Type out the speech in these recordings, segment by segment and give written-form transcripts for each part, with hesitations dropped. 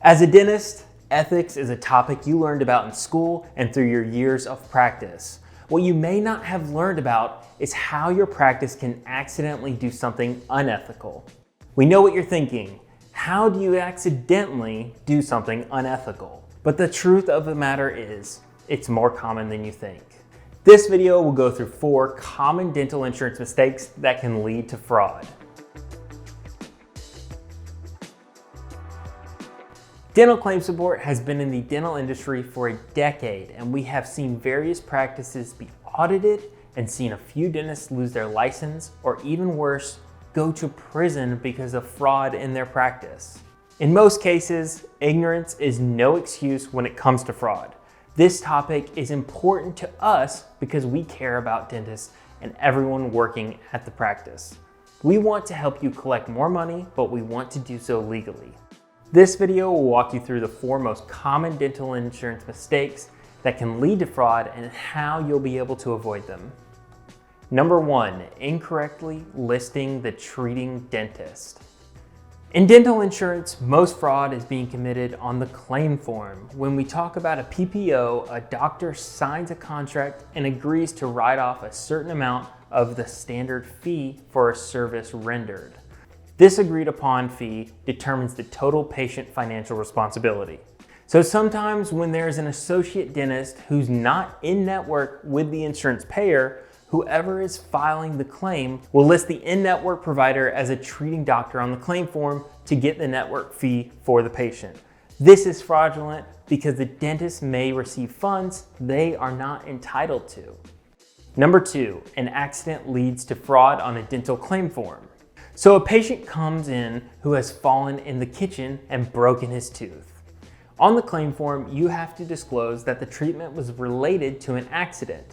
As a dentist, ethics is a topic you learned about in school and through your years of practice. What you may not have learned about is how your practice can accidentally do something unethical. We know what you're thinking. How do you accidentally do something unethical? But the truth of the matter is, it's more common than you think. This video will go through 4 common dental insurance mistakes that can lead to fraud. Dental ClaimSupport has been in the dental industry for a decade, and we have seen various practices be audited and seen a few dentists lose their license, or even worse, go to prison because of fraud in their practice. In most cases, ignorance is no excuse when it comes to fraud. This topic is important to us because we care about dentists and everyone working at the practice. We want to help you collect more money, but we want to do so legally. This video will walk you through the 4 most common dental insurance mistakes that can lead to fraud and how you'll be able to avoid them. Number 1, incorrectly listing the treating dentist. In dental insurance, most fraud is being committed on the claim form. When we talk about a PPO, a doctor signs a contract and agrees to write off a certain amount of the standard fee for a service rendered. This agreed upon fee determines the total patient financial responsibility. So sometimes when there's an associate dentist who's not in network with the insurance payer, whoever is filing the claim will list the in-network provider as a treating doctor on the claim form to get the network fee for the patient. This is fraudulent because the dentist may receive funds they are not entitled to. Number 2, an accident leads to fraud on a dental claim form. So a patient comes in who has fallen in the kitchen and broken his tooth. On the claim form, you have to disclose that the treatment was related to an accident.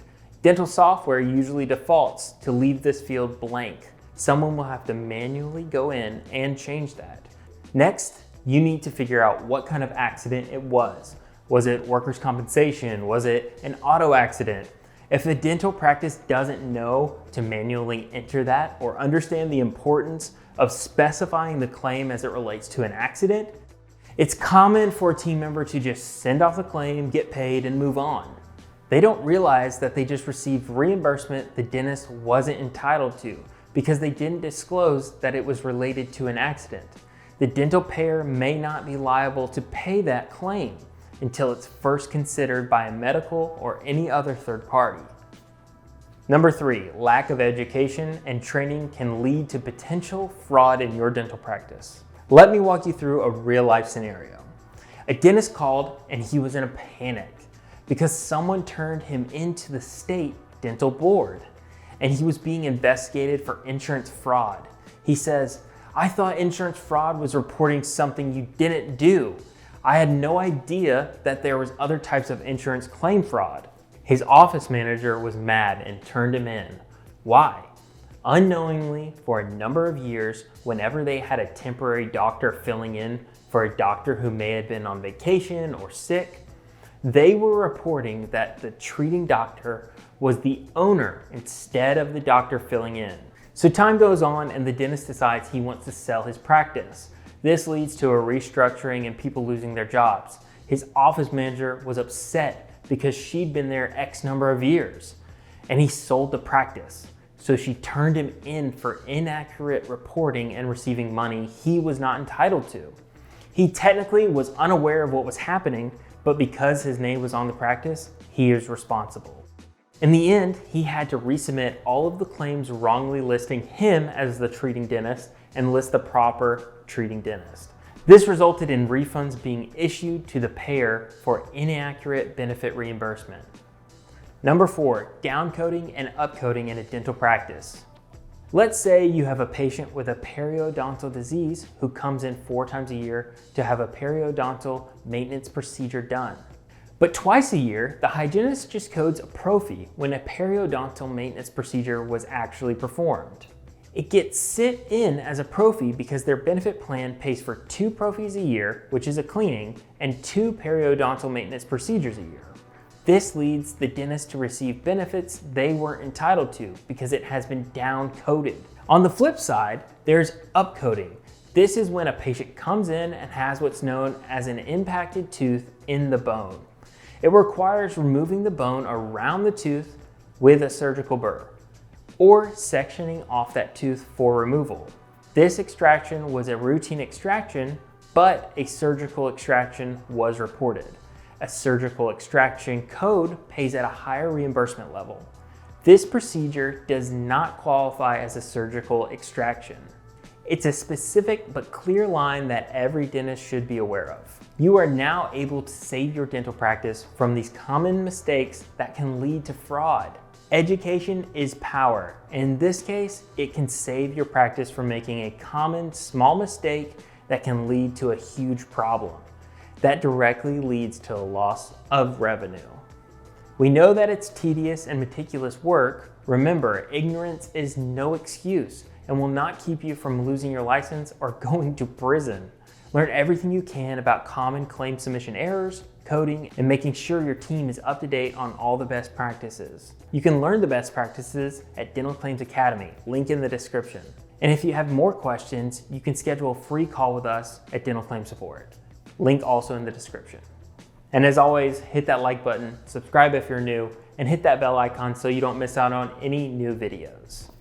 Dental software usually defaults to leave this field blank. Someone will have to manually go in and change that. Next, you need to figure out what kind of accident it was. Was it workers' compensation? Was it an auto accident? If a dental practice doesn't know to manually enter that or understand the importance of specifying the claim as it relates to an accident, it's common for a team member to just send off the claim, get paid, and move on. They don't realize that they just received reimbursement the dentist wasn't entitled to because they didn't disclose that it was related to an accident. The dental payer may not be liable to pay that claim until it's first considered by a medical or any other third party. Number 3, lack of education and training can lead to potential fraud in your dental practice. Let me walk you through a real life scenario. A dentist called and he was in a panic because someone turned him into the state dental board and he was being investigated for insurance fraud. He says, "I thought insurance fraud was reporting something you didn't do. I had no idea that there was other types of insurance claim fraud." His office manager was mad and turned him in. Why? Unknowingly, for a number of years, whenever they had a temporary doctor filling in for a doctor who may have been on vacation or sick, they were reporting that the treating doctor was the owner instead of the doctor filling in. So time goes on and the dentist decides he wants to sell his practice. This leads to a restructuring and people losing their jobs. His office manager was upset because she'd been there X number of years and he sold the practice. So she turned him in for inaccurate reporting and receiving money he was not entitled to. He technically was unaware of what was happening, but because his name was on the practice, he is responsible. In the end, he had to resubmit all of the claims wrongly listing him as the treating dentist and list the proper treating dentist. This resulted in refunds being issued to the payer for inaccurate benefit reimbursement. Number 4, downcoding and upcoding in a dental practice. Let's say you have a patient with a periodontal disease who comes in 4 times a year to have a periodontal maintenance procedure done. But twice a year, the hygienist just codes a prophy when a periodontal maintenance procedure was actually performed. It gets sent in as a prophy because their benefit plan pays for 2 prophies a year, which is a cleaning, and 2 periodontal maintenance procedures a year. This leads the dentist to receive benefits they weren't entitled to because it has been down-coded. On the flip side, there's upcoding. This is when a patient comes in and has what's known as an impacted tooth in the bone. It requires removing the bone around the tooth with a surgical burr, or sectioning off that tooth for removal. This extraction was a routine extraction, but a surgical extraction was reported. A surgical extraction code pays at a higher reimbursement level. This procedure does not qualify as a surgical extraction. It's a specific but clear line that every dentist should be aware of. You are now able to save your dental practice from these common mistakes that can lead to fraud. Education is power. In this case, it can save your practice from making a common small mistake that can lead to a huge problem. That directly leads to a loss of revenue. We know that it's tedious and meticulous work. Remember, ignorance is no excuse and will not keep you from losing your license or going to prison. Learn everything you can about common claim submission errors, coding, and making sure your team is up to date on all the best practices. You can learn the best practices at Dental Claims Academy, link in the description. And if you have more questions, you can schedule a free call with us at Dental ClaimSupport. Link also in the description. And as always, hit that like button, subscribe if you're new, and hit that bell icon so you don't miss out on any new videos.